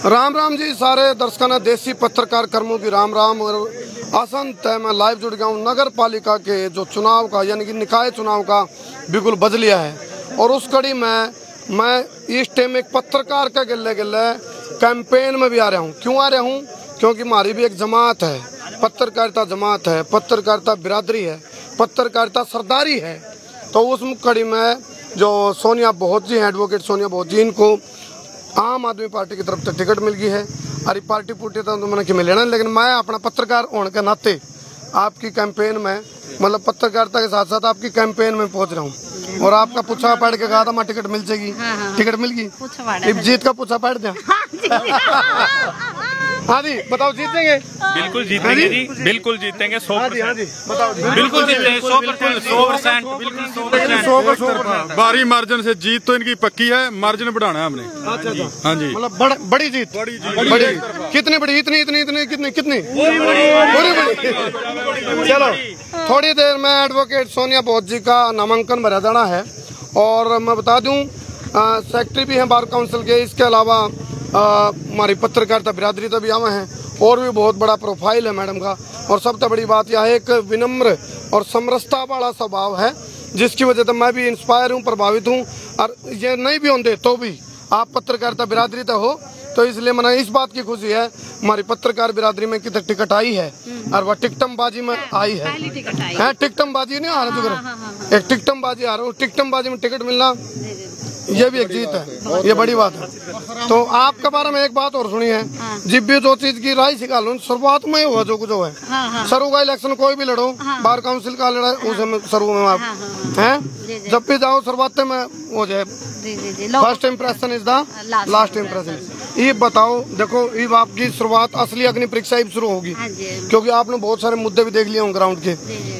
राम राम जी सारे दर्शकों देसी पत्रकार कर्मों की राम राम। और आसन तय मैं लाइव जुड़ गया हूँ। नगर पालिका के जो चुनाव का यानी कि निकाय चुनाव का बिल्कुल बज लिया है और उस कड़ी में मैं इस टाइम एक पत्रकार का गिले कैंपेन में भी आ रहा हूँ। क्यों आ रहा हूँ? क्योंकि हमारी भी एक जमात है, पत्रकारिता जमात है, पत्रकारिता बिरादरी है, पत्रकारिता सरदारी है। तो उस कड़ी में जो सोनिया बहुत जी हैं, एडवोकेट सोनिया बहुत जी, इनको आम आदमी पार्टी की तरफ से टिकट मिल गई है। अरे पार्टी पुटी तो मैंने कि लेना, लेकिन मैं अपना पत्रकार होने के नाते आपकी कैंपेन में मतलब पत्रकारिता के साथ साथ आपकी कैंपेन में पहुंच रहा हूं। और आपका पूछा पढ़ के कहा था मैं टिकट मिल जाएगी। टिकट मिल गई। जीत का पूछा पढ़ दिया। हाँ जी बताओ, जीतेंगे? बिल्कुल जीतेंगे जी, बिल्कुल जीतेंगे। 100% बताओ, बिल्कुल जीतेंगे। 100% भारी मार्जिन से जीत तो इनकी पक्की है। मार्जिन बढ़ाना है हमने। अच्छा हाँ जी, मतलब बड़ी जीत। बड़ी कितनी बड़ी? इतनी कितनी पूरी बड़ी। चलो थोड़ी देर में एडवोकेट सोनिया बहुत जी का नामांकन भरा जाना है। और मैं बता दूं सेक्रेटरी भी हैं बार काउंसिल के। इसके अलावा हमारी पत्रकारिता बिरादरी तो भी आवे हैं और भी बहुत बड़ा प्रोफाइल है मैडम का। और सबसे बड़ी बात यह है एक विनम्र और समरसता वाला स्वभाव है, जिसकी वजह से मैं भी इंस्पायर हूँ, प्रभावित हूँ। और ये नहीं भी होंगे तो भी आप पत्रकारिता बिरादरी तो हो, तो इसलिए मैंने इस बात की खुशी है हमारी पत्रकार बिरादरी में कितनी टिकट आई है और वह टिकटमबाजी में आई है। टिकटमबाजी नहीं आ रहा, एक टिकटमबाजी आ रहा है। टिकटमबाजी में टिकट मिलना ये भी एक जीत है, ये बड़ी बात है। तो आपके बारे में एक बात और सुनी है, जब भी जो चीज की राय सिखा लो शुरुआत में ही हुआ जो कुछ है। शुरू का इलेक्शन कोई भी लड़ो, बार काउंसिल का लड़ा उसे शुरू में आप हैं, जब भी जाओ शुरुआत में हो जाए first impression is the last impression. ये बताओ, देखो ये आपकी शुरुआत असली अग्नि परीक्षा शुरू होगी, क्योंकि आपने बहुत सारे मुद्दे भी देख लिए होंगे ग्राउंड के।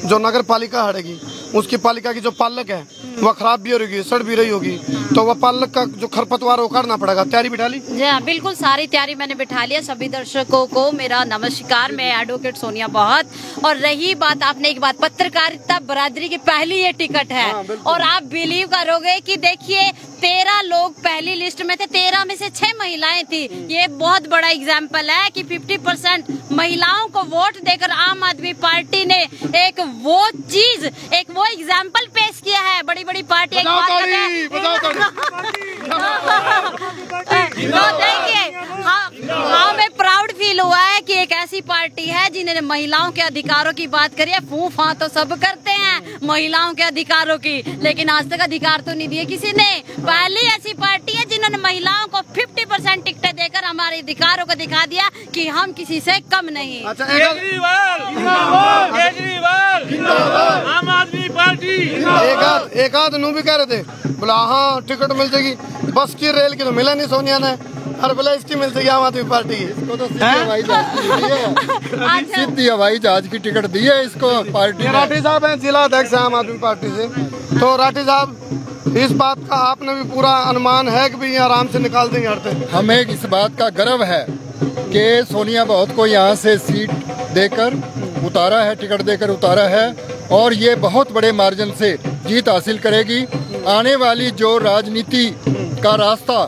जो नगर पालिका हटेगी उसकी पालिका की जो पालक है वह खराब भी हो रही, सड़ भी रही होगी, तो वह पालक का जो खरपतवार वो काटना पड़ेगा। तैयारी बिठा ली? जी हाँ, बिल्कुल सारी तैयारी मैंने बिठा लिया। सभी दर्शकों को मेरा नमस्कार। मैं एडवोकेट सोनिया बहुत। और रही बात, आपने एक बात, पत्रकारिता बिरादरी की पहली ये टिकट है। और आप बिलीव करोगे कि देखिए 13 लोग पहली लिस्ट में थे, 13 में से 6 महिलाएं थी। ये बहुत बड़ा एग्जाम्पल है कि 50% महिलाओं को वोट देकर आम आदमी पार्टी ने एक वो चीज, एक वो एग्जाम्पल पेश किया है। बड़ी बड़ी पार्टी तो देखिए हमें प्राउड फील हुआ है कि एक ऐसी पार्टी है जिन्होंने महिलाओं के अधिकारों की बात करी है। फूं फां तो सब करते हैं महिलाओं के अधिकारों की, लेकिन आज तक अधिकार तो नहीं दिए किसी ने। पहली ऐसी पार्टी है जिन्होंने महिलाओं को 50% टिकटें देकर हमारे अधिकारों को दिखा दिया कि हम किसी से कम नहीं। केजरीवाल आम आदमी पार्टी। एक आध नू भी कह रहे थे बोला हाँ टिकट मिल जाएगी, बस की रेल की तो मिला नहीं सोनिया ने। अरे बोला इसकी मिल जाएगी आम आदमी पार्टी की। इसको तो सीधी हवाई जहाज की टिकट दी है इसको पार्टी। राठी साहब हैं जिला अध्यक्ष आम आदमी पार्टी से। तो राठी साहब इस बात का आपने भी पूरा अनुमान है कि भी आराम से निकाल देंगे हटते? हमें इस बात का गर्व है कि सोनिया बहुत को यहाँ से सीट देकर उतारा है, टिकट देकर उतारा है, और ये बहुत बड़े मार्जिन से जीत हासिल करेगी। आने वाली जो राजनीति का रास्ता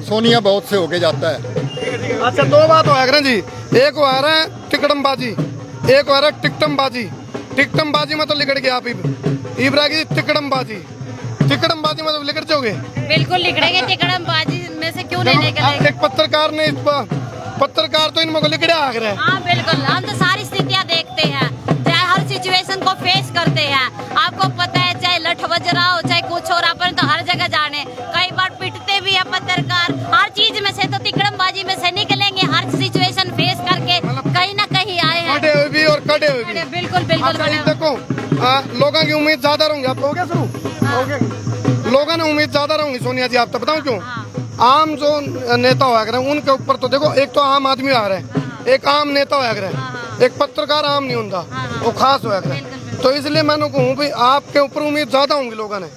सोनिया बहुत से होके जाता है। अच्छा दो बात हो जी, एक हो रहा है टिकटमबाजी, एक हो रहा है टिकटमबाजी। टिकटमबाजी में तो लिखट गया आप इब्रा की टिकटमबाजी में तो लिखट जाओगे? बिल्कुल लिखड़ेंगे, टिकटमबाजी में से क्यों नहीं निकलेंगे। एक पत्रकार ने पत्रकार तो इनमें लिखड़े आग रहे। हाँ बिल्कुल, हम तो सारी स्थितियाँ देखते हैं, चाहे हर सिचुएशन को फेस करते हैं। आपको पता है चाहे लठ बज रहा हो चाहे कुछ हो, अपन तो हर जगह जाने, कई बार पिटते भी है पत्रकार। हर चीज में से तो टिकटमबाजी में से निकलेंगे, हर सिचुएशन फेस करके कहीं ना कहीं आए हैं। कटे हुए भी और कटे हुए भी। बिल्कुल बिल्कुल। देखो लोगों की उम्मीद ज्यादा रहेंगी। आप हो गया शुरू? लोगों ने उम्मीद ज्यादा रहेंगी सोनिया जी। आप तो बताऊँ क्यों? आम जो नेता हुआ करे उनके ऊपर तो देखो, एक तो आम आदमी आ रहे हैं, एक आम नेता हुआ करे, एक पत्रकार आम नहीं होता, वो खास हुआ करे। तो इसलिए मैंने कहूँ भाई आपके ऊपर उम्मीद ज्यादा होंगी लोगों ने।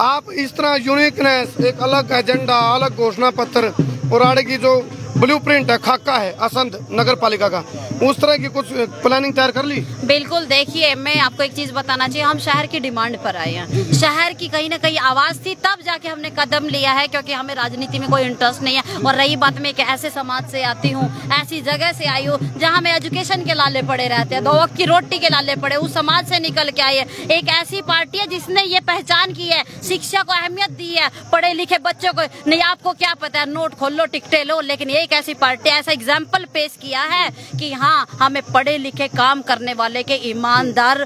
आप इस तरह यूनिकनेस, एक अलग एजेंडा, अलग घोषणा पत्र और आगे की जो ब्लूप्रिंट है, खाका है असंध नगर पालिका का, उस तरह की कुछ प्लानिंग तैयार कर ली? बिल्कुल, देखिए मैं आपको एक चीज बताना चाहिए, हम शहर की डिमांड पर आए हैं, शहर की कहीं ना कहीं आवाज थी, तब जाके हमने कदम लिया है, क्योंकि हमें राजनीति में कोई इंटरेस्ट नहीं है। और रही बात, मैं एक ऐसे समाज से आती हूँ, ऐसी जगह से आई हूँ जहाँ में एजुकेशन के लाले पड़े रहते हैं, 2 वक्त की रोटी के लाले पड़े, उस समाज से निकल के आई है। एक ऐसी पार्टी है जिसने ये पहचान की है, शिक्षा को अहमियत दी है, पढ़े लिखे बच्चों को नहीं, आपको क्या पता है, नोट खोल लो टिकटे लो, लेकिन ये एक ऐसी पार्टी ऐसा एग्जाम्पल पेश किया है कि हाँ, हमें पढ़े लिखे काम करने वाले के ईमानदार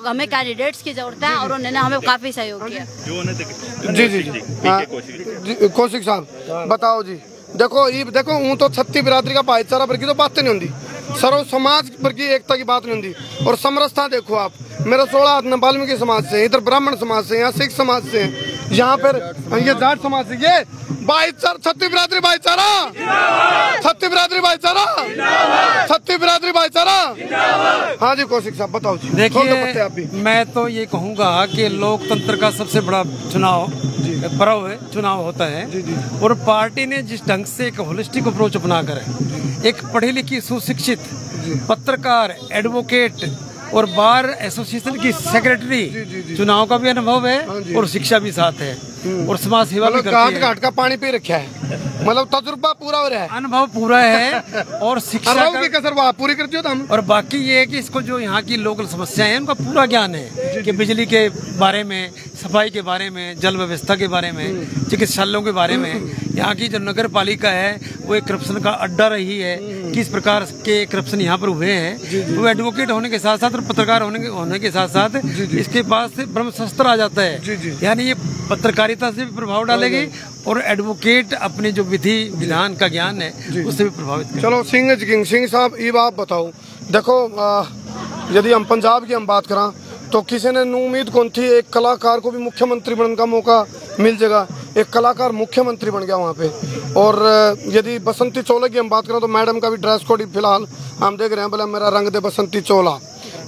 हमें कैंडिडेट्स की जरूरत है, और उन्होंने हमें काफी सहयोग किया। जी कौशिक साहब बताओ जी। देखो ये देखो हूँ तो छत्ती बिरादरी का भाईचारा पर की तो बात नहीं होती, सर्व समाज पर की एकता की बात नहीं होती। और समरसता देखो आप, मेरा 16 आदमी वाल्मीकि समाज से, इधर ब्राह्मण समाज से, यहाँ सिख समाज से, यहाँ पर ये जाट समाज से, ये भाईचारा, छत्ती बिरादरी भाईचारा, छत्ती बिरादरी भाईचारा, छत्ती बिरादरी भाईचारा। हाँ जी कौशिक साहब बताओ जी। देखिए मैं तो ये कहूँगा कि लोकतंत्र का सबसे बड़ा पर्व है, चुनाव होता है, और पार्टी ने जिस ढंग से एक होलिस्टिक अप्रोच अपनाकर एक पढ़ी लिखी सुशिक्षित पत्रकार, एडवोकेट और बार एसोसिएशन की सेक्रेटरी, चुनाव का भी अनुभव है और शिक्षा भी साथ है, और समाज सेवा भी करती है। घाट का पानी पी रखा है, मतलब तजुर्बा पूरा हो रहा है, अनुभव पूरा है, और शिक्षा की कसर वो पूरी करती हो हम। और बाकी ये है कि इसको जो यहाँ की लोकल समस्याएं हैं उनका पूरा ज्ञान है कि बिजली के बारे में, सफाई के बारे में, जल व्यवस्था के बारे में, चिकित्सालयों के बारे में। यहाँ की जो नगर पालिका है वो एक करप्शन का अड्डा रही है, किस प्रकार के करप्शन यहाँ पर हुए हैं। वो एडवोकेट होने के साथ साथ और पत्रकार होने के साथ साथ इसके पास से ब्रह्मशस्त्र आ जाता है, यानी ये पत्रकारिता से भी प्रभाव डालेगी और एडवोकेट अपने जो विधि विधान का ज्ञान है उससे भी प्रभावित। चलो सिंह साहब ये बात बताओ, देखो यदि हम पंजाब की हम बात करें तो किसी ने उम्मीद कौन थी एक कलाकार को भी मुख्यमंत्री बनने का मौका मिल जाएगा, एक कलाकार मुख्यमंत्री बन गया वहाँ पे। और यदि बसंती चोला की हम बात करें तो मैडम का भी ड्रेस कोड फिलहाल हम देख रहे हैं, बोला मेरा रंग दे बसंती चोला,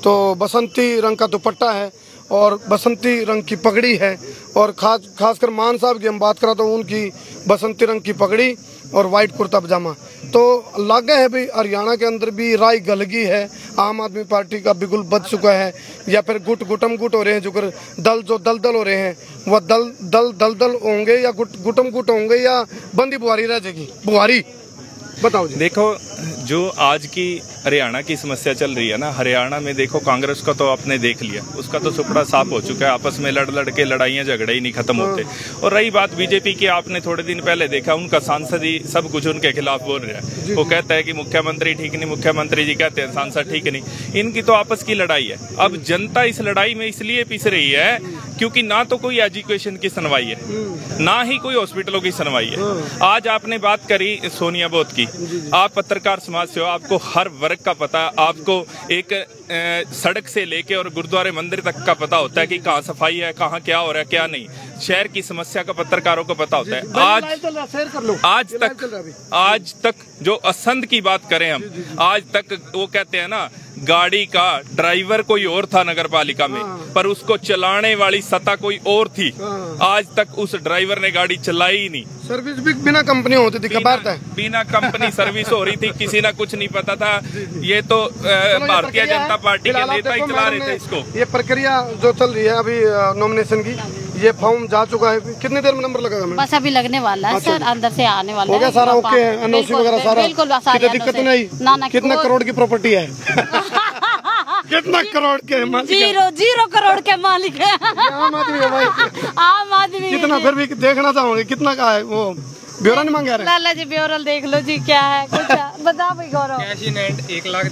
तो बसंती रंग का दुपट्टा है और बसंती रंग की पगड़ी है। और खासकर मान साहब की हम बात करें तो उनकी बसंती रंग की पगड़ी और वाइट कुर्ता पजामा। तो लगे है भाई हरियाणा के अंदर भी राय गलगी है, आम आदमी पार्टी का बिगुल बच चुका है, या फिर गुटम गुट हो रहे हैं, जो दल जो दलदल हो रहे हैं वह दलदल होंगे या गुटम गुट होंगे या बंदी बुआरी रह जाएगी बुआरी। बताओ जी। देखो जो आज की हरियाणा की समस्या चल रही है ना, हरियाणा में देखो कांग्रेस का तो आपने देख लिया, उसका तो सुपड़ा साफ हो चुका है, आपस में लड़ के लड़ाइयाँ झगड़े ही नहीं खत्म होते। और रही बात बीजेपी की, आपने थोड़े दिन पहले देखा उनका सांसद ही सब कुछ उनके खिलाफ बोल रहा है, वो कहता है कि मुख्यमंत्री ठीक नहीं, मुख्यमंत्री जी कहते हैं सांसद ठीक नहीं। इनकी तो आपस की लड़ाई है। अब जनता इस लड़ाई में इसलिए पिस रही है क्योंकि ना तो कोई एजुकेशन की सुनवाई है, ना ही कोई हॉस्पिटलों की सुनवाई है। आज आपने बात करी सोनिया बोत की, आप पत्रकार समाज से हो, आपको हर वर्ग का पता है, आपको एक सड़क से लेके और गुरुद्वारे मंदिर तक का पता होता है कि कहाँ सफाई है, कहाँ क्या हो रहा है क्या नहीं। शहर की समस्या का पत्रकारों को पता होता है। आज तक जो असंध की बात करें हम, आज तक वो कहते हैं ना गाड़ी का ड्राइवर कोई और था नगर पालिका में, पर उसको चलाने वाली सत्ता कोई और थी। आज तक उस ड्राइवर ने गाड़ी चलाई ही नहीं। सर्विस भी बिना कंपनी होती थी, बिना कंपनी सर्विस हो रही थी, किसी ना कुछ नहीं पता था। ये तो भारतीय जनता पार्टी के नेता ही चला रहे थे इसको। ये प्रक्रिया जो चल रही है अभी नॉमिनेशन की, ये फॉर्म जा चुका है, कितनी देर में नंबर लगेगा? बस अभी लगने वाला है सर, अंदर से आने वाला है। हो गया सारा ओके है, एनओसी वगैरह सारा? बिल्कुल, दिक्कत नहीं। कितना करोड़ की प्रॉपर्टी है? कितना करोड़ के मालिक? 0 करोड़ के मालिक है। आम आदमी है भाई, आम आदमी। कितना फिर भी देखना चाहोगे कितना का है वो? ब्यौरा नहीं मांगा रहे? लाला जी ब्यौरा देख लो जी क्या है कुछ बताओ भाई गौरव। कैश इन हैंड 1 लाख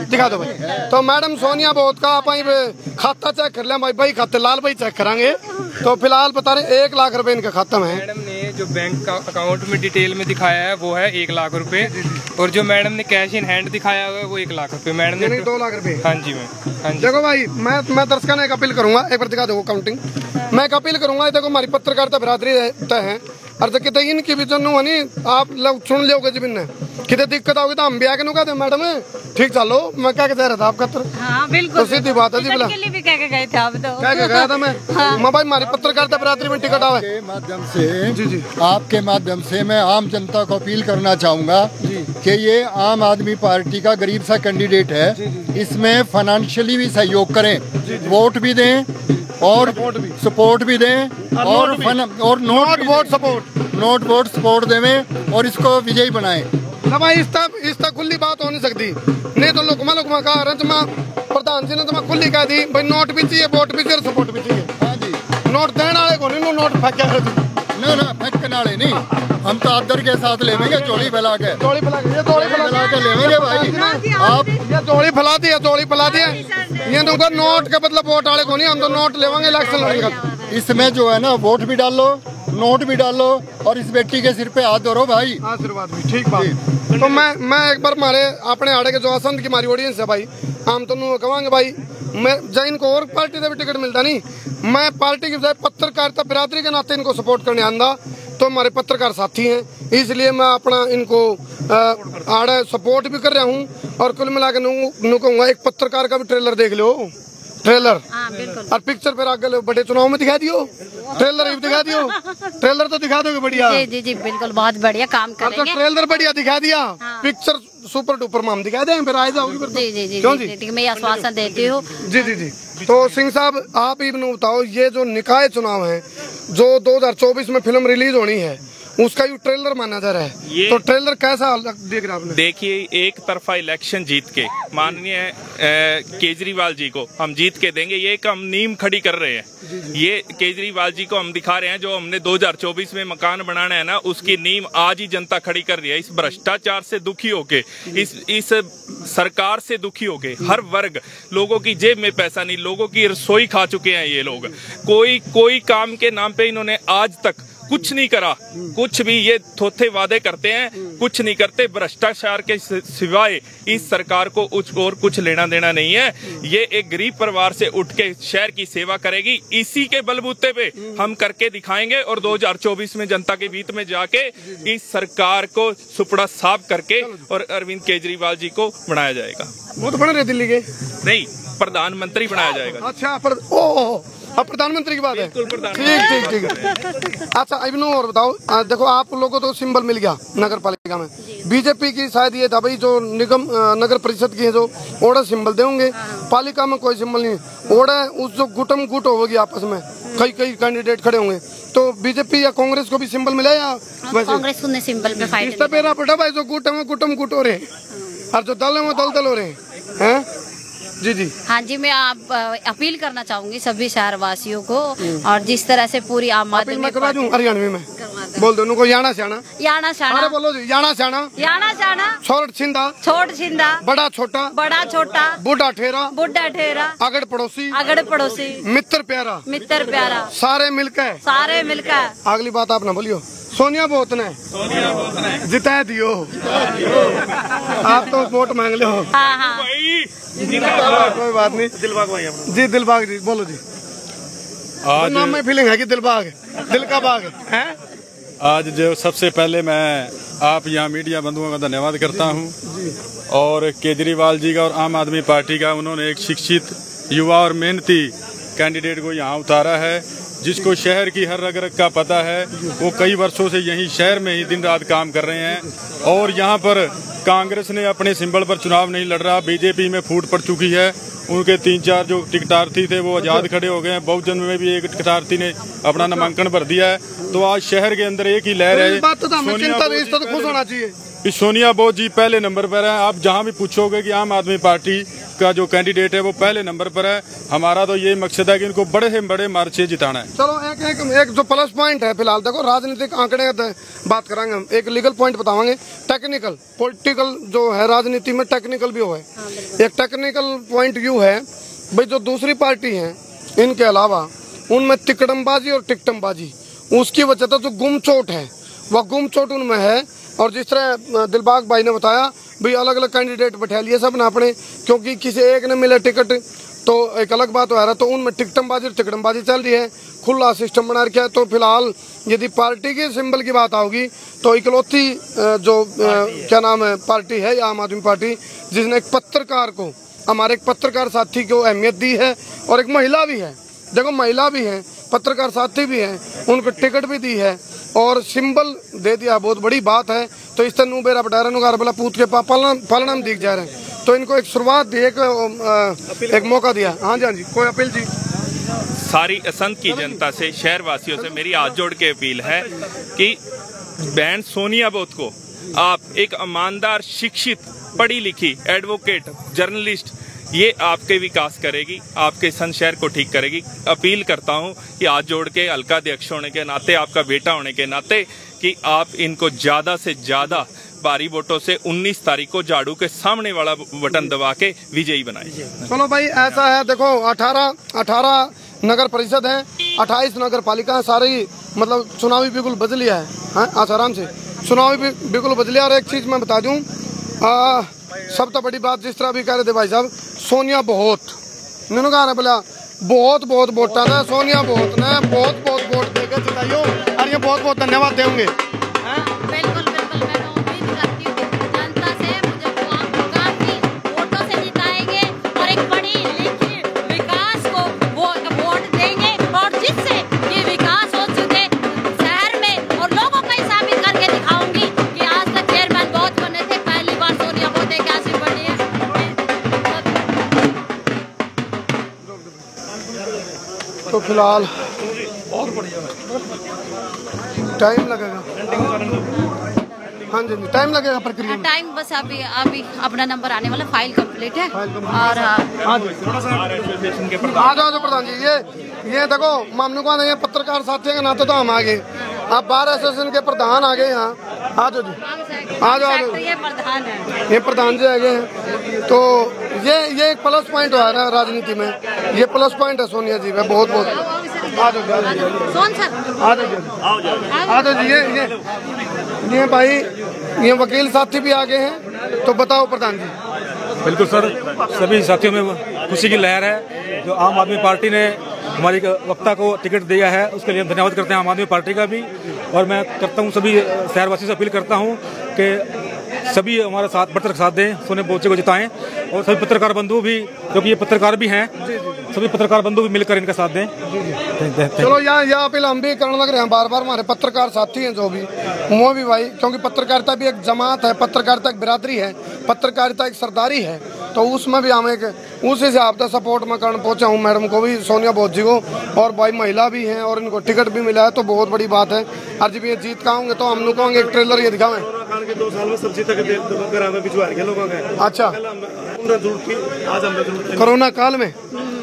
दिखा दो भाई। तो मैडम सोनिया बोत का आप खाता चेक कर लिया भाई खाते लाल भाई चेक करांगे। तो फिलहाल बता रहे 1 लाख रुपए इनका खाता में है। मैडम ने जो बैंक का अकाउंट में डिटेल में दिखाया है वो है 1 लाख रुपए, और जो मैडम ने कैश इन हैंड दिखाया हुआ है वो 1 लाख रुपए। मैडम ने 2 लाख रुपए। हाँ जी मैम, हाँ जी। देखो भाई मैं दर्शकों ने एक अपील करूंगा, एक बार दिखा दो काउंटिंग। मैं एक अपील करूंगा, देखो हमारी पत्रकारिता बिरादरी रहता है और कितने इनकी भी जन्नू हनी आप लोग सुन लोगे जब इनने कितने दिक्कत आओगी तो हम भी आके नुका दे मैडम ठीक चलो मैं क्या कह रहा था आपका। हाँ बिल्कुल, तो सीधी बात है जी, बोला के लिए भी कह के गए गए थे आप तो। क्या गया था मैं? मैं भाई हमारी पत्रकारिता बरादरी में टिकट आवे के माध्यम से जी आपके माध्यम से मैं आम जनता को अपील करना चाहूँगा कि ये आम आदमी पार्टी का गरीब सा कैंडिडेट है, इसमें फाइनेंशियली भी सहयोग करें, वोट भी दें और सपोर्ट भी दें और नोट वोट सपोर्ट देवें और इसको विजयी बनाएं। भाई इस तक खुली बात हो नहीं सकती, नहीं तो लुकमा कहा रंजमा प्रधान जी ने तो मैं खुली कह दी भाई नोट भी चाहिए, वोट भी चाहिए, सपोर्ट भी चाहिए। हाँ जी, नोट देने वाले को नहीं, नोट फेंक ना फेंकने वाले नहीं, हम तो आदर के साथ लेवेंगे, चोली फैला के लेवेंगे भाई। आप ये चोली फैला दिया, चोली फैला दिया, ये तुमको नोट के मतलब वोट वाले को नहीं, हम तो नोट लेवांगे इलेक्शन लड़ेंगे। इसमें जो है ना वोट भी डालो, नोट भी डालो और इस बेटी के सिर पे हाथ धरो भाई, आशीर्वाद भी। ठीक बात। तो मैं एक बार मारे अपने आड़े के जो असंत की हमारी ऑडियंस है भाई, हम तो कहेंगे भाई मैं जब इनको और पार्टी से भी टिकट मिलता नहीं, मैं पार्टी की बजाय पत्रकारिता बिरादरी के नाते इनको सपोर्ट करने आंदा, तो हमारे पत्रकार साथी हैं, इसलिए मैं अपना इनको आड़े सपोर्ट भी कर रहा हूँ। और कुल मिला के कहूँगा एक पत्रकार का भी ट्रेलर देख लो, ट्रेलर और पिक्चर फिर आगे बड़े चुनाव में दिखा दियो, ट्रेलर भी दिखा दियो, ट्रेलर तो दिखा दोगे बढ़िया। जी बिल्कुल, बहुत बढ़िया काम करेंगे। तो ट्रेलर बढ़िया दिखा दिया, पिक्चर सुपर डुपर माम दिखा दें, फिर आ जाओगी जी क्यों जी, मैं आश्वासन देती हूँ। जी। तो सिंह साहब आप ही बताओ, ये जो निकाय चुनाव है जो 2024 में फिल्म रिलीज होनी है, उसका जो ट्रेलर माना जा रहा है, तो ट्रेलर कैसा देख रहा आपने? देखिए, एक तरफा इलेक्शन जीत के माननीय केजरीवाल जी को हम जीत के देंगे, ये एक हम नींव खड़ी कर रहे हैं। ये केजरीवाल जी को हम दिखा रहे हैं, जो हमने 2024 में मकान बनाना है ना, उसकी नींव आज ही जनता खड़ी कर रही है। इस भ्रष्टाचार से दुखी होके, इस सरकार से दुखी होके, हर वर्ग, लोगों की जेब में पैसा नहीं, लोगों की रसोई खा चुके हैं ये लोग। कोई काम के नाम पे इन्होंने आज तक कुछ नहीं करा, कुछ भी ये थोथे वादे करते हैं, कुछ नहीं करते। भ्रष्टाचार के सिवाय इस सरकार को और कुछ लेना देना नहीं है। ये एक गरीब परिवार से उठ के शहर की सेवा करेगी, इसी के बलबूते पे हम करके दिखाएंगे और 2024 में जनता के बीच में जाके इस सरकार को सुपड़ा साफ करके और अरविंद केजरीवाल जी को बनाया जाएगा। वो तो बन रहे दिल्ली के नहीं, प्रधानमंत्री बनाया जाएगा। अच्छा, अब प्रधानमंत्री की बात है। ठीक। अच्छा इब्नू और बताओ, देखो आप लोगों को तो सिंबल मिल गया नगर पालिका में, बीजेपी की शायद ये था भाई जो निगम नगर परिषद की है जो ओड़ा सिंबल देंगे, पालिका में कोई सिंबल नहीं। ओड़ा उस जो गुटम गुट होगी आपस में, कई कैंडिडेट खड़े होंगे, तो बीजेपी या कांग्रेस को भी सिंबल मिला या कांग्रेस को सिंबल पे फाइट पड़ा भाई, जो गुट है गुटम गुट हो रहे और जो दल है वो दल हो रहे हैं। जी। हाँ जी, मैं आप अपील करना चाहूंगी सभी शहर वासियों को, और जिस तरह से पूरी आम आदमी मैं करवा दूं हरियाणवी में बोल दो उनको, याना श्याना अरे बोलो जी, याना श्याना छोट छिंदा बड़ा छोटा बुढ़ा ठेरा अगड़ पड़ोसी मित्र प्यारा सारे मिलकर। अगली बात आप ना बोलियो, सोनिया बहुत ने जिता दियो, आप तो वोट मांग लो। हाँ। कोई बात नहीं, दिलबाग जी बोलो जी। आज नाम में फीलिंग है कि दिल का बाग है। आज जो सबसे पहले मैं आप यहाँ मीडिया बंधुओं का धन्यवाद करता हूँ, और केजरीवाल जी का और आम आदमी पार्टी का, उन्होंने एक शिक्षित युवा और मेहनती कैंडिडेट को यहाँ उतारा है, जिसको शहर की हर रग रग का पता है। वो कई वर्षों से यहीं शहर में ही दिन रात काम कर रहे हैं, और यहाँ पर कांग्रेस ने अपने सिंबल पर चुनाव नहीं लड़ रहा, बीजेपी में फूट पड़ चुकी है। उनके 3-4 जो टिकटार्थी थे वो आजाद खड़े हो गए हैं, बहुजन में भी एक टिकटार्थी ने अपना नामांकन भर दिया है। तो आज शहर के अंदर एक ही लहर है, सोनिया बोस जी पहले नंबर पर है। आप जहां भी पूछोगे कि आम आदमी पार्टी का जो कैंडिडेट है वो पहले नंबर पर है। हमारा तो ये मकसद है कि इनको बड़े से बड़े मार्च से जिताना है। चलो एक जो प्लस पॉइंट है, फिलहाल देखो राजनीतिक आंकड़े बात करांगे हम, एक लीगल पॉइंट बतावांगे, टेक्निकल पॉलिटिकल जो है राजनीति में टेक्निकल भी हो है। एक टेक्निकल पॉइंट यू है भाई, जो दूसरी पार्टी है इनके अलावा उनमें तिकड़मबाजी और टिकटमबाजी, उसकी वजह से जो गुमचोट है वह गुमचोट उनमें है। और जिस तरह दिलबाग भाई ने बताया भाई, अलग अलग कैंडिडेट बैठा लिए सब ने अपने, क्योंकि किसी एक ने मिले टिकट तो एक अलग बात हो रहा है, तो उनमें टिकटमबाजी और तिकड़मबाजी चल रही है, खुला सिस्टम बना रखा है। तो फिलहाल यदि पार्टी के सिंबल की बात आओगी तो इकलौती जो क्या नाम है पार्टी है, आम आदमी पार्टी, जिसने एक पत्रकार को हमारे एक पत्रकार साथी को अहमियत दी है और एक महिला भी है, देखो महिला भी है, पत्रकार साथी भी है, उनको टिकट भी दी है और सिंबल दे दिया, बहुत बड़ी बात है। तो इस तरह बेरा बटारा नुगार बोला पूत के पालना में दिख जा रहे हैं, तो इनको एक शुरुआत दी, एक मौका दिया। हाँ जी, हाँ जी, कोई अपील जी? सारी असंध की जनता से, शहर वासियों से मेरी हाथ जोड़ के अपील है कि बहन सोनिया बोथ को आप एक ईमानदार, शिक्षित, पढ़ी लिखी एडवोकेट, जर्नलिस्ट, ये आपके विकास करेगी, आपके संत शहर को ठीक करेगी। अपील करता हूं कि हाथ जोड़ के हल्का अध्यक्ष होने के नाते, आपका बेटा होने के नाते, कि आप इनको ज्यादा से ज्यादा भारी वोटों से 19 तारीख को झाड़ू के सामने वाला बटन दबा के विजयी बनाए। चलो भाई, ऐसा है, देखो 18 नगर परिषद है, 28 नगर पालिका है, सारी मतलब चुनावी बिल्कुल बदल लिया है। आसाराम से चुनावी भी बिल्कुल बदल लिया। और एक चीज मैं बता दूं, सब तो बड़ी बात जिस तरह भी कह रहे थे भाई साहब, सोनिया बहुत मैंने कहा बोला बहुत वोटा था, सोनिया बहुत ने बहुत वोट देकर जिताइयो और ये बहुत धन्यवाद देंगे। बिल्कुल बिल्कुल, मैं उम्मीद करती हूँ जनता से मुझे काफी वोटों से जिताएंगे और एक बड़ी लिखी विकास को वोट देंगे और जिससे ये विकास हो चुके शहर में और लोगों को साबित करके दिखाऊंगी कि आज तक चेयरमैन बहुत बने थे, पहली बार सोनिया बहुत एक ऐसी बनी है। तो फिलहाल टाइम लगेगा, हाँ जी टाइम लगेगा प्रक्रिया में। टाइम बस अभी अपना नंबर आने वाला, फाइल कंप्लीट है। और आ जाओ प्रधान जी, ये देखो मामलों का ये पत्रकार साथियों के नाते तो हम आ गए, आप बार एसोसिएशन के प्रधान आ गए यहाँ। आ जाओ जी, आ जाओ, ये प्रधान है, ये प्रधान जी आ गए हैं। तो ये एक प्लस पॉइंट है ना राजनीति में, ये प्लस पॉइंट है सोनिया जी में, बहुत आ जाओ सोन सर, आ जाओ जी। ये भाई ये वकील साथी भी आ गए हैं, तो बताओ प्रधान जी। बिल्कुल सर, सभी साथियों में खुशी की लहर है। जो आम आदमी पार्टी ने हमारी वक्ता को टिकट दिया है, उसके लिए हम धन्यवाद करते हैं आम आदमी पार्टी का भी। और मैं करता हूं सभी शहरवासियों से अपील करता हूं कि सभी हमारा साथ बढ़कर साथ दें, सोनिया बोथ को जिताएं। और सभी पत्रकार बंधु भी, क्योंकि ये पत्रकार भी हैं, सभी पत्रकार बंधु भी मिलकर इनका साथ दें। चलो यहाँ अपील हम भी करने लग रहे हैं बार बार, हमारे पत्रकार साथी हैं जो भी, वो भी भाई, क्योंकि पत्रकारिता भी एक जमात है, पत्रकारिता एक बिरादरी है, पत्रकारिता एक सरदारी है, तो उसमें भी हम एक उस हिसाब से सपोर्ट में करने पहुंचा हूँ मैडम को भी, सोनिया बोथ जी को। और भाई महिला भी हैं और इनको टिकट भी मिला है, तो बहुत बड़ी बात है। और जब ये जीत का होंगे तो हम लोग कहेंगे एक ट्रेलर ये दिखावें। 2 साल में सब्जी तक लोगों का। अच्छा, कोरोना काल में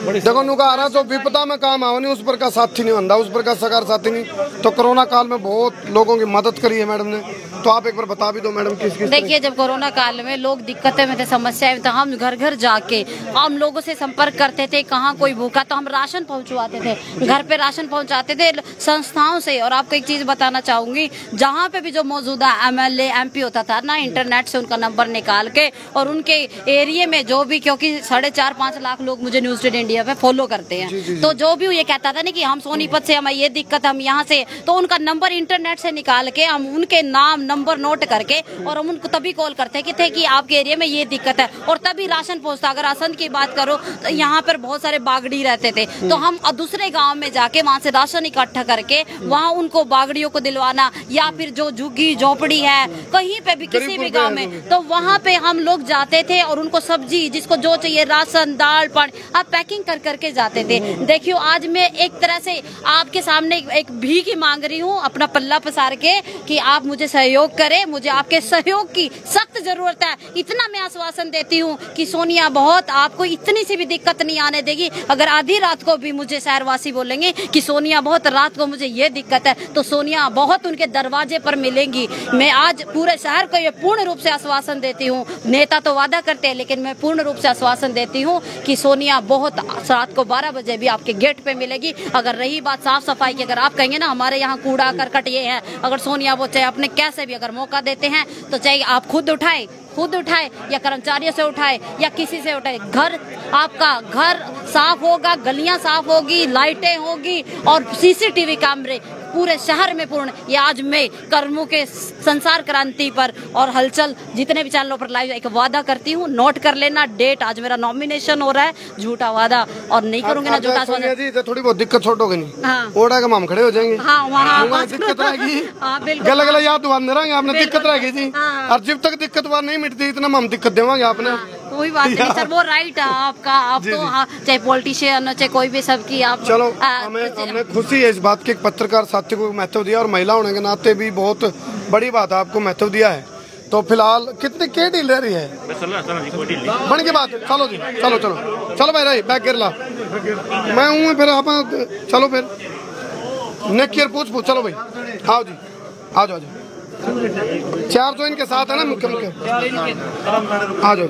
देखो नुका आ रहा, तो विपदा में काम आओ नहीं, उस पर का साथी नहीं बनता, उस पर का सगार साथी नहीं। तो कोरोना काल में बहुत लोगों की मदद करी है मैडम ने, तो आप एक बार बता भी दो मैडम किस। देखिए, जब कोरोना काल में लोग दिक्कतें में थे, समस्याएं में, तो हम घर घर जाके हम लोगों से संपर्क करते थे, कहाँ कोई भूखा तो हम राशन पहुंचवाते थे, घर पे राशन पहुंचाते थे संस्थाओं से। और आपको एक चीज बताना चाहूंगी, जहाँ पे भी जो मौजूदा MLA MP होता था ना, इंटरनेट से उनका नंबर निकाल के और उनके एरिया में जो भी, क्योंकि 4.5-5 लाख लोग मुझे न्यूज टुडे इंडिया पे फॉलो करते हैं, तो जो भी ये कहता था ना कि हम सोनीपत से, हमें ये दिक्कत, हम यहाँ से, तो उनका नंबर इंटरनेट से निकाल के हम उनके नाम नंबर नोट करके और हम उनको तभी कॉल करते कि आपके एरिया में ये दिक्कत है, और तभी राशन पहुंचता। अगर असंध की बात करो तो यहाँ पर बहुत सारे बागड़ी रहते थे, तो हम दूसरे गांव में जाके वहां से राशन इकट्ठा करके वहां उनको बागड़ियों को दिलवाना, या फिर जो झुग्गी झोपड़ी है कहीं पे भी किसी भी गांव में, तो वहां पे हम लोग जाते थे और उनको सब्जी, जिसको जो चाहिए, राशन, दाल, पानी, आप पैकिंग कर करके जाते थे। देखियो, आज मैं एक तरह से आपके सामने एक भीख मांग रही हूँ, अपना पल्ला पसार के, कि आप मुझे सहयोग करें, मुझे आपके सहयोग की सख्त जरूरत है। इतना मैं आश्वासन देती हूँ कि सोनिया बहुत आपको इतनी सी भी दिक्कत नहीं आने देगी। अगर आधी रात को भी मुझे शहरवासी बोलेंगे कि सोनिया बहुत रात को मुझे ये दिक्कत है, तो सोनिया बहुत उनके दरवाजे पर मिलेंगी। मैं आज पूरे शहर को ये पूर्ण रूप से आश्वासन देती हूँ। नेता तो वादा करते हैं, लेकिन मैं पूर्ण रूप से आश्वासन देती हूँ कि सोनिया बहुत रात को 12 बजे भी आपके गेट पे मिलेगी। अगर रही बात साफ सफाई की, अगर आप कहेंगे ना हमारे यहाँ कूड़ा करकट ये है, अगर सोनिया वो चाहे अपने कैसे भी अगर मौका देते हैं, तो चाहे आप खुद उठाए या कर्मचारियों से उठाए या किसी से उठाए, घर आपका घर साफ होगा, गलियां साफ होगी, लाइटें होगी और CCTV कैमरे पूरे शहर में पूर्ण। ये आज मैं कर्मों के संसार क्रांति पर और हलचल जितने भी चैनलों पर लाइव एक वादा करती हूँ, नोट कर लेना डेट, आज मेरा नॉमिनेशन हो रहा है, झूठा वादा और नहीं करूंगी ना झूठा वादा जी। तो थोड़ी बहुत दिक्कत छोड़ होगी नहीं, हाँ ओढ़ा के हम खड़े हो जाएंगे, हाँ वहाँ दिक्कत रहेगी, हाँ बिल्कुल, गला गला याद नहीं रहेंगे आपने, दिक्कत रहेगी जी। हाँ। और जब तक दिक्कत बात नहीं मिटती इतना हम दिक्कत देवांगे आपने, कोई बात नहीं सर, वो राइट है आपका, आप तो हाँ, चाहे पॉलिटिशियन चाहे कोई भी सबकी आप। चलो हमें खुशी है इस बात की, पत्रकार साथी को महत्व दिया और महिला होने के नाते भी बहुत बड़ी बात है, आपको महत्व दिया है। तो फिलहाल कितने के डील रह रही है बन की बात, चलो जी चलो चलो चलो भाई रही बैग गिर ला मैं हूँ फिर आप, चलो फिर नेक ईयर पूछ चलो भाई, आओ जी आ जाओ, 4 तो इनके साथ है ना मुख्य आ जाओ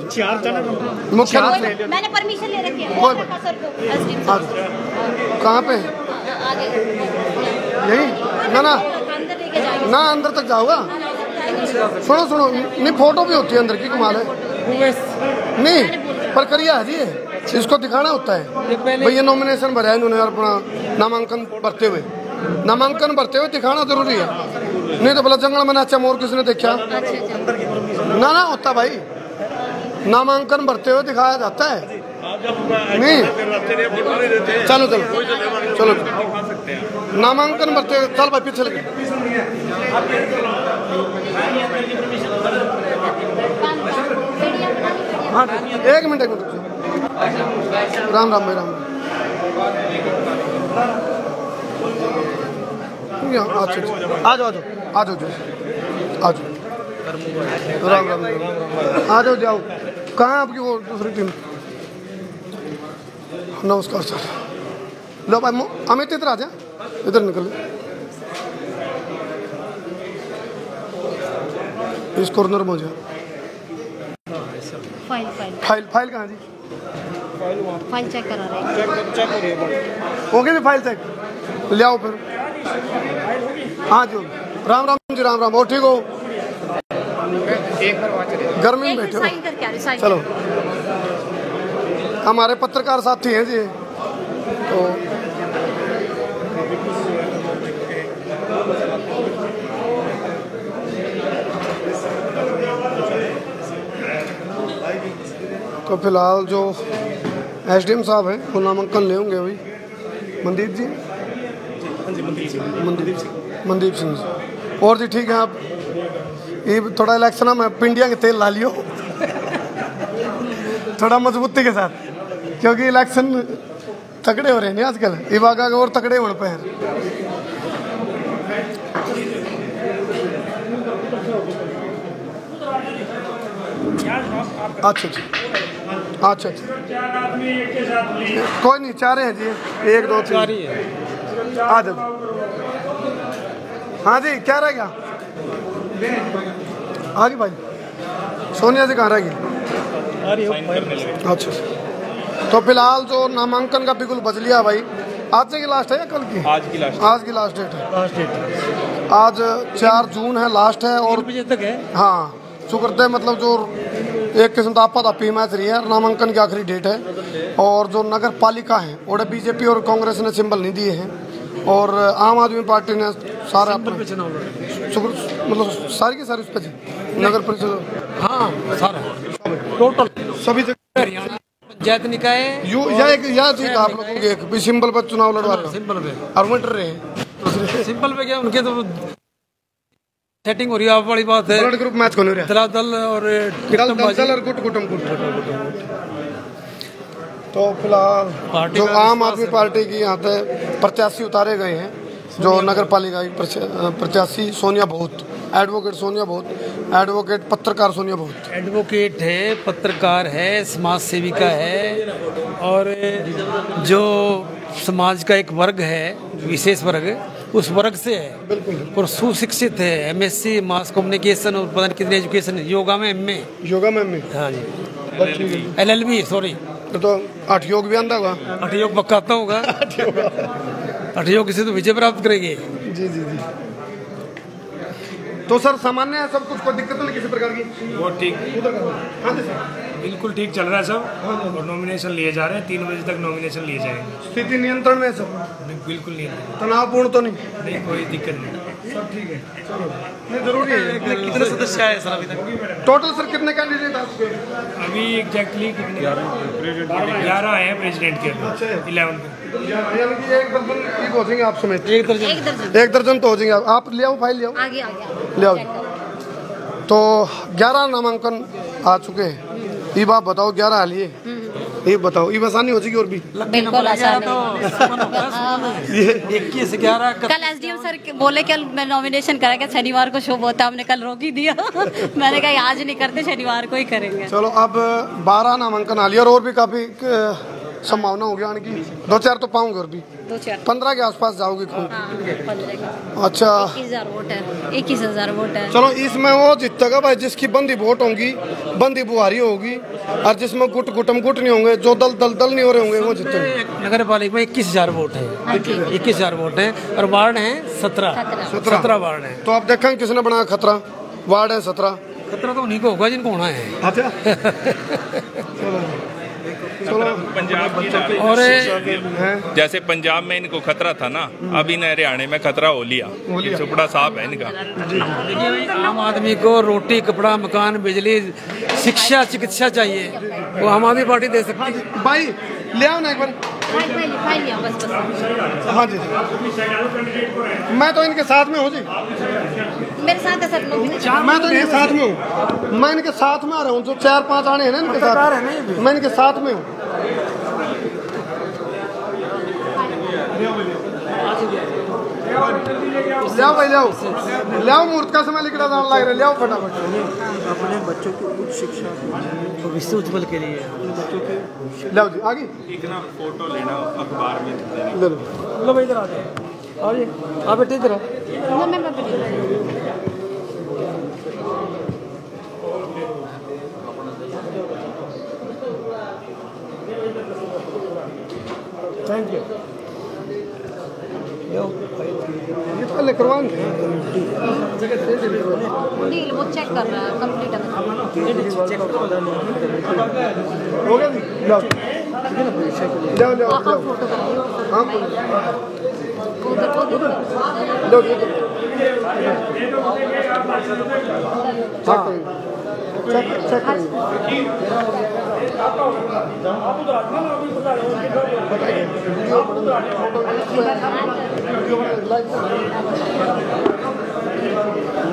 मुख्य, मैंने परमिशन ले रखी है कहाँ पे यही ना अंदर तक जाऊंगा। सुनो सुनो नहीं, फोटो भी होती है अंदर की, कमाल है नहीं प्रक्रिया है जी, इसको दिखाना होता है भाई। ये नॉमिनेशन भरा है इन्होंने अपना नामांकन भरते हुए दिखाना जरूरी है, नहीं तो भला जंगल में नाचा मोर किसने देखा ना होता भाई, नामांकन भरते हुए दिखाया जाता है नहीं। चलो चलो चलो नामांकन भरते हुए, चल भाई पीछे लगे, हाँ 1 मिनट राम राम भाई राम। अच्छा आ जाओ आ जाओ आ जाओ राम राम आ जाओ जाओ। कहाँ है आपकी वो दूसरी टीम? नमस्कार सर, लो भाई अमित इधर आ जा, इधर निकल इस कॉर्नर में जा। फाइल कहाँ जी? फाइल चेक करा रहे हैं, हो गई जी फाइल चेक, ले आओ फिर। हाँ जी राम राम जी राम राम, और ठीक हो? गर्मी में बैठे हो, चलो हमारे पत्रकार साथी हैं जी, तो फिलहाल जो एसडीएम साहब हैं वो नामांकन ले होंगे अभी, मनदीप जी, मनदीप सिंह जी। और जी ठीक है, आप ये थोड़ा इलेक्शन में पिंडिया के तेल ला लियो थोड़ा मजबूती के साथ, क्योंकि इलेक्शन तगड़े हो रहे हैं आजकल, इवागा और तगड़े होने पे हैं। अच्छा कोई नहीं, 4 हैं जी, 1 2 3 आ जाओ। हाँ जी क्या रहेगा? आगे भाई सोनिया जी कहाँ रहेगी? अच्छा तो फिलहाल जो नामांकन का बिल्कुल बज लिया भाई, आज की लास्ट है या कल की? आज की लास्ट डेट है, आज 4 जून है, लास्ट है और बजे तक है। हाँ शुक्र मतलब जो एक किस्म का आपा मैच रही है, नामांकन की आखिरी डेट है। और जो नगर पालिका है वो बीजेपी और कांग्रेस ने सिंबल नहीं दिए हैं, और आम आदमी पार्टी ने सारा मतलब सारी की सारी उस पर नगर परिषद, हाँ सारा टोटल सभी पंचायत निकाय आप लोगों के एक भी सिंबल पर चुनाव लड़वा रहे, सिंबल पे और विंटर रहे, सिंबल पे क्या उनके तो सेटिंग हो रही है। आप बड़ी बात है, ग्रुप मैच कौन हो रहा है, दल और दल और गुट। तो फिलहाल जो आम आदमी पार्टी की यहाँ पे प्रत्याशी उतारे गए हैं, जो नगर पालिका की प्रत्याशी सोनिया बहुत, एडवोकेट सोनिया बहुत, एडवोकेट पत्रकार सोनिया बहुत, एडवोकेट है, पत्रकार है, समाज सेविका है, और जो समाज का एक वर्ग है, विशेष वर्ग, उस वर्ग से है और सुशिक्षित है, एमएससी मास कम्युनिकेशन और पता नहीं कितनी एजुकेशन है, योगा में एमए, हाँ जी, एलएलबी सॉरी, तो 8 योग भी आंदा होगा, 8 योग पक्का आता होगा, 8 योग से तो विजय प्राप्त करेंगे। जी जी जी तो सर सामान्य है सब कुछ, कोई दिक्कत नहीं किसी प्रकार की? बहुत ठीक, हाँ जी सर, बिल्कुल ठीक चल रहा है सब। और नॉमिनेशन लिए जा रहे हैं, 3 बजे तक नॉमिनेशन लिए जाएंगे। स्थिति नियंत्रण में है सब? बिल्कुल नियंत्रण, तनावपूर्ण तो नहीं? नहीं, कोई दिक्कत नहीं, सब ठीक है। चलो, नहीं जरूरी है। कितने सदस्य आए सर अभी तक? टोटल सर कितने कैंडिडेट आपके? अभी एग्जैक्टली कितने? 11 आए हैं प्रेसिडेंट के, 11 यानी कि एक दर्जन की पहुंचेंगे आप समेत? एक दर्जन। एक दर्जन तो हो जाएंगे आप ले आओ, फाइल ले आओ, आगे ले आओ। तो 11 नामांकन आ चुके हैं। ये बात बताओ, 11 लिए, ये बताओ, ये आसानी हो जाएगी और भी? बिल्कुल आसान है। 21 11 कल एसडीएम सर बोले कल मैं नॉमिनेशन करा, शनिवार को शुभ होता, हमने कल रोक ही दिया। मैंने कहा आज नहीं करते, शनिवार को ही करेंगे। चलो, अब 12 नामांकन आ लिया और भी काफी संभावना हो गया आने की। 2-4 तो पाऊंगे और भी 15 के आसपास जाओगे खूब। अच्छा, 21,000 वोट है, 21,000 वोट है। चलो, इसमें वो जीतेगा भाई जिसकी बंदी वोट होंगी, बंदी बुहारी होगी, और जिसमें गुट नहीं होंगे, जो दल नहीं हो रहे होंगे, वो जीतेंगे। नगर पालिका में 21,000 वोट है, 21,000 वोट है, और वार्ड है 17 वार्ड है। तो आप देखेंगे किसने बनाया खतरा? वार्ड है 17, खतरा तो उन्हीं को होगा जिनको होना है। अच्छा, पंजाब की और जैसे पंजाब में इनको खतरा था ना, अब इन हरियाणा में खतरा हो लिया। ये सुपड़ा साफ है इनका। देखिए, आम आदमी को रोटी, कपड़ा, मकान, बिजली, शिक्षा, चिकित्सा चाहिए, वो आम आदमी पार्टी दे सकती है। भाई ले आओ ना एक बार। हाँ जी, मैं तो इनके साथ में हूँ जी, मेरे साथ है सर लोग। मैं तो इनके साथ में हूँ, मैं इनके साथ में आ रहा हूँ। जो 4-5 आने हैं ना इनके साथ, मैं इनके साथ में हूँ। ले आओ भाई, ले आओ, ले आओ, मुहूर्त का समय लिखना लग रहा है, ले आओ फटाफट। अपने बच्चों की उच्च शिक्षा भविष्य उज्जवल के लिए ले आओ जी, आगे इतना फोटो लेना अखबार में ले लो। लो भाई, इधर आ जाओ, आप बेटे इधर आओ। Thank you. ये पहले करवाएं, वो चेक कर रहा है, कंप्लीट है। हो गया जी, ले आओ,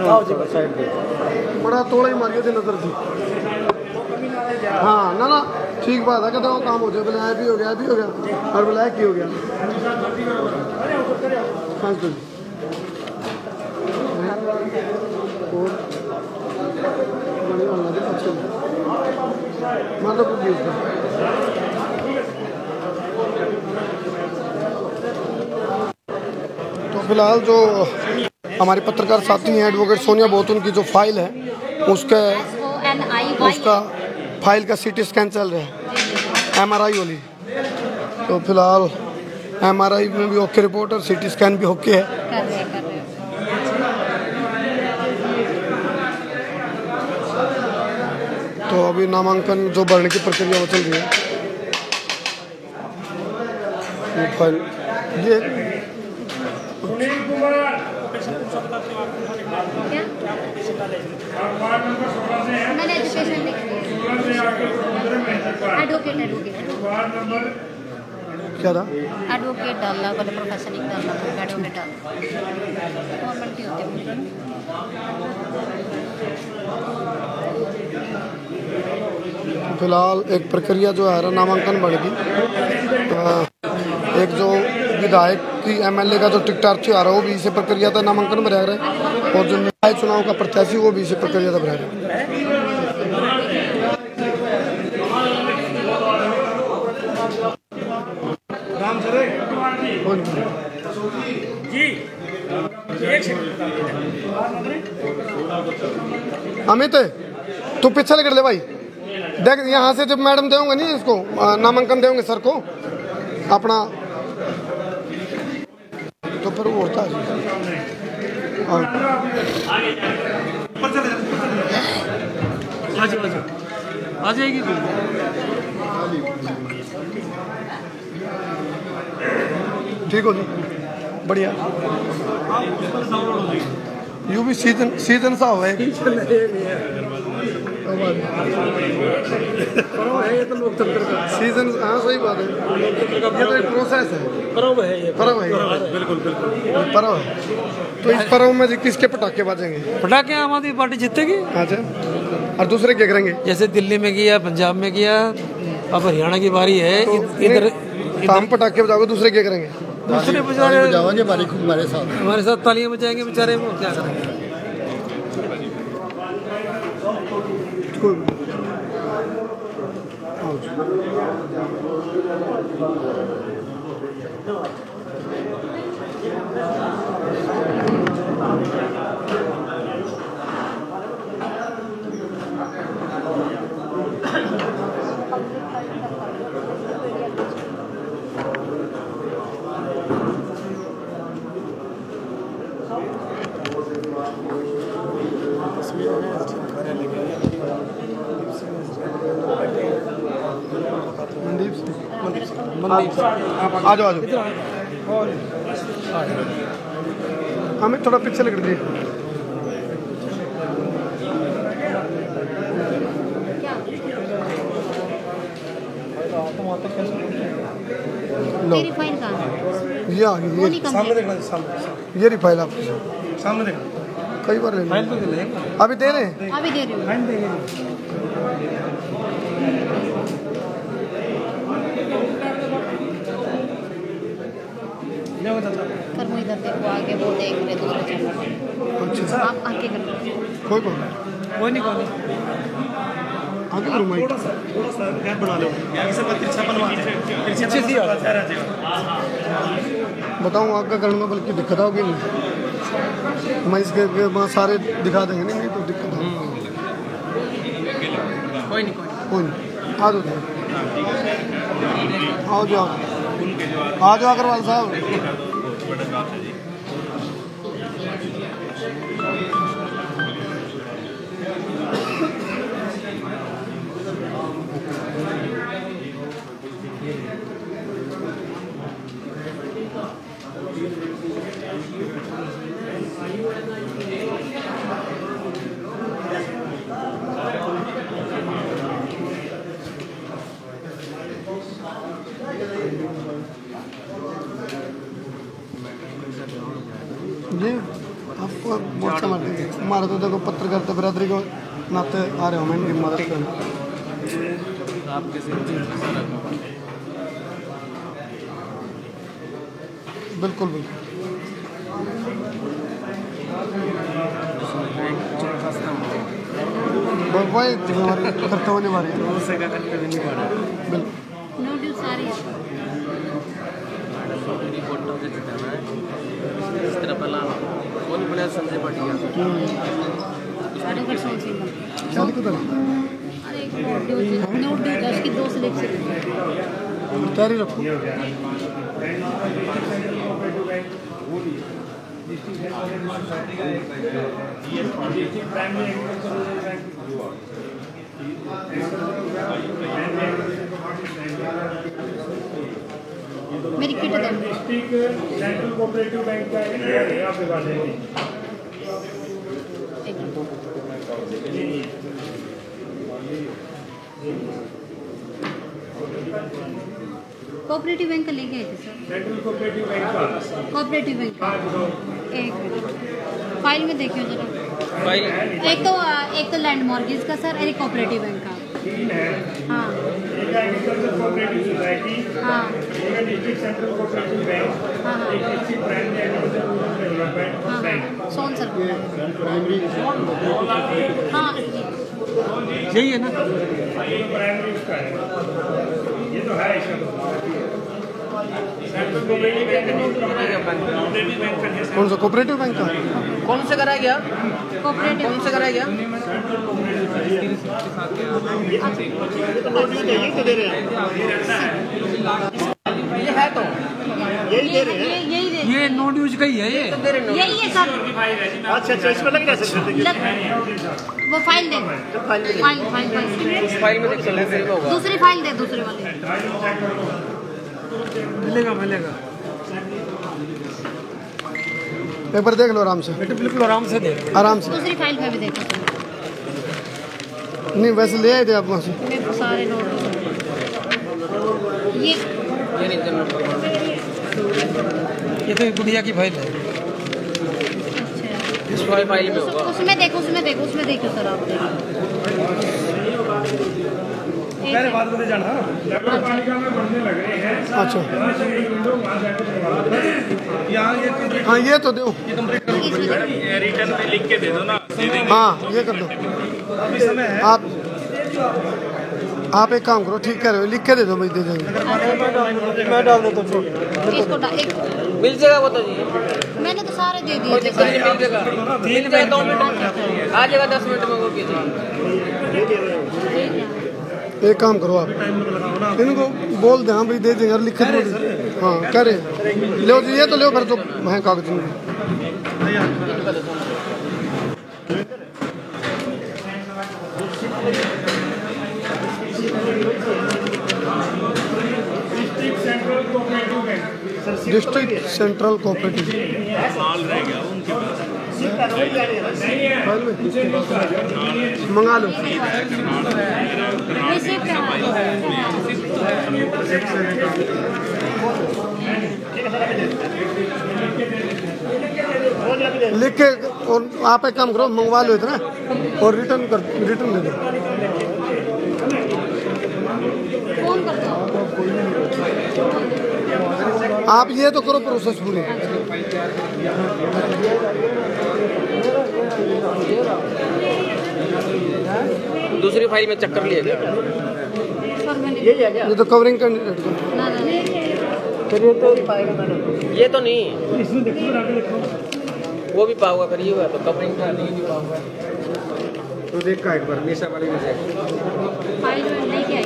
हाँ चेक करेंगे। बड़ा तोड़ा ही मारियो थे नजर थी। हाँ ना ठीक बात है, कहते काम हो जाए, बोले भी हो गया, भी हो गया, और बोला की हो गया। तो फिलहाल जो हमारे पत्रकार साथी हैं एडवोकेट सोनिया बोतुन की जो फाइल है उसका फाइल का CT स्कैन चल रहा है, MRI वाली। तो फिलहाल MRI में भी ओके रिपोर्ट और CT स्कैन भी ओके है। तो अभी नामांकन जो भरने की प्रक्रिया वो चल रही है। ये फाइल ये मैंने एजुकेशन क्या था? एडवोकेट डालना, प्रोफेशन डालना, एडवोकेट डालना गवर्नमेंट ही होते हैं। फिलहाल एक प्रक्रिया जो है नामांकन बढ़ेगी। एक जो विधायक की MLA का जो टिकटार्थी आ रहा है वो भी इसी प्रक्रिया था नामांकन भरा रहा है, और जो निकाय चुनाव का प्रत्याशी वो भी इसी प्रक्रिया था भरा रहा है। अमित तू पीछे लेकर ले भाई, देख यहाँ से जब मैडम देंगे नहीं इसको नामांकन देंगे सर को अपना, तो फिर वो होता है। आ जाएगी। ठीक हो जी, बढ़िया। यू भी सीजन सा हुआ है। ये तो लोकतंत्र का सीजन, हाँ सही बात है, ये तो एक प्रोसेस है। पर्व है ये, पर्व है, बिल्कुल बिल्कुल पर्व है। तो इस पर्व में जी किसके पटाखे बाजेंगे? पटाखे आम आदमी पार्टी जीतेगी। अच्छा, और दूसरे क्या करेंगे? जैसे दिल्ली में किया, पंजाब में किया, अब हरियाणा की बारी है। इधर हम पटाखे बजाओगे, दूसरे क्या करेंगे? दूसरे बेचारे बजाओगे हमारे साथ तालियां बजाएंगे बेचारे, वो क्या करेंगे। आ जाओ हमें थोड़ा पीछे लग रही है। ये आ गई, सामने देखना, सामने ये रिफाइल आप सामने देखना। कई बार ले अभी दे रहे हैं। अभी दे रही हूँ। पर वो इधर देखो, आगे वो देख रहे दूसरे चैनल। अच्छा, आप आगे करो। कोई कोई नहीं आगे करूँ मैं। थोड़ा सा गैप बना लो, आगे से तिरछा बनवा, तिरछे से बताऊँ आपका करूँगा, बल्कि दिक्कत होगी नहीं। मैं इसके वहाँ सारे दिखा देंगे, नहीं तो दिक्कत होगी। कोई नहीं आ जाओ, आओ जाओ, आ जाओ अग्रवाल साहब। जी आपको बहुत समझ देंगे। हमारा तो देखो पत्रकारिता बिरादरी को नाते आ रहे हो, मैं इनकी मदद करना। बिल्कुल बिल्कुल वही हमारी कर्तव्य निभा रही है। संजय पाटिया उसकी 2 सिलेक्शन तैयारी रखो। मेरी किट दो। सेंट्रल कोऑपरेटिव बैंक का है आपके पास है? कोऑपरेटिव बैंक का लेके आए थे सर। सेंट्रल कोऑपरेटिव बैंक का, कोऑपरेटिव बैंक का एक मिनट फाइल में देखिए जरा। फाइल एक तो लैंड मॉर्गेज का सर, एक कोऑपरेटिव बैंक का। हाँ एग्रीकल्चर कोऑपरेटिव सोसाइटी, हाँ डिस्ट्रिक्ट सेंट्रल कोऑपरेटिव बैंक, हाँ हाँ district primary agriculture development bank. सोन सर हाँ यही है ना, ये प्राइमरी उसका है, ये तो है इसका तो। कौन सा कोऑपरेटिव बैंक का? कौन से कराया गया? कोऑपरेटिव कौन से कराया गया? ये है तो यही दे रहे हैं। ये ये नॉन यूज का ही है ये। यही है सर। अच्छा अच्छा, इसमें लग जा सकते वो फाइल दे, फाइल में दूसरी फाइल दे, दूसरे वाले मिलेगा। एक बार देख लो आराम से, बिल्कुल आराम से देख, आराम से। दूसरी फाइल में भी देखो। नहीं वैसे ले आए थे आप वहाँ से? मेरे सारे नोट ये तो गुड़िया की फाइल है। इस फाइल में होगा। उसमें देखो सर आप देखो। पहले बात बता जाना नगर पालिका में बढ़ने लग रहे हैं। अच्छा हाँ ये तो दो, रिटर्न में लिख के दे दो ना, दे देंगे। हाँ ये कर दो आप एक काम करो, ठीक कर रहे हो, लिख के दे दो, मैं दे देंगे। मैं डाल देता हूँ। मिल जाएगा वो तो जी, मैंने तो सारे दे दिए थे। मिल जाएगा 2 मिनट आ जाएगा, 10 मिनट में वो एक काम करो आप इनको बोल दे, हाँ भाई दे देंगे, लिख के दो। हाँ करे लो जी, ये तो लो, फिर तो है कागज में। डिस्ट्रिक्ट सेंट्रल कोऑपरेटिव मंगा लो। लिख के, और आप एक काम करो, मंगवा लो इतना और रिटर्न दे दो। आप ये तो करो प्रोसेस पूरी। दूसरी फाइल में चक्कर लिया गया। ये तो कवरिंग कैंडिडेट ये तो नहीं, वो भी पाऊंगा, फिर ये हुआ तो कवरिंग का नहीं भी पाऊंगा। तो देख का एक बार निशा वाली में से फाइल नहीं क्या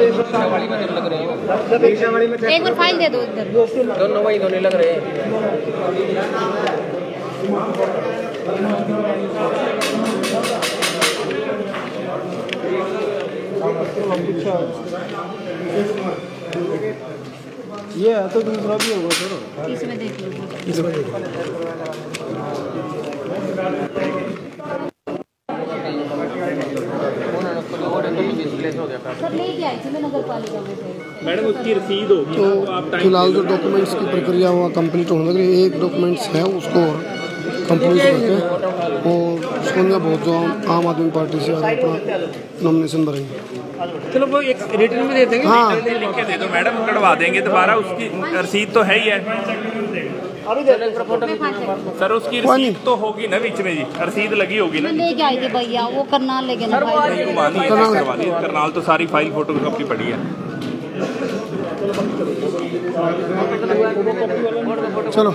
निशा वाली में लग रही है, निशा वाली में एक बार फाइल दे दो इधर। दोनों वही दोनों लग रहे हैं। ये है तो दूसरा भी होगा सर। इसमें देख लो, सर लेके आई थी मैं नगर पालिका में से। मैडम उसकी रसीद होगी तो फिलहाल जो डॉक्यूमेंट्स की प्रक्रिया हुआ कंप्लीट होने लगी, एक डॉक्यूमेंट्स है उसको कंप्लीट करके और सोनिया बहुत जो आम आदमी पार्टी से अपना नॉमिनेशन भरेंगे। चलो वो एक रिटर्न में दे देंगे। हाँ लिख के दे दो मैडम, कटवा देंगे दोबारा, उसकी रसीद तो है ही है सर, उसकी रसीद तो होगी ना बीच में जी, रसीद लगी होगी ना। लेके आई थी भैया, वो करनाल ले गए ना करनाल तो सारी फाइल फोटोकॉपी पड़ी है। चलो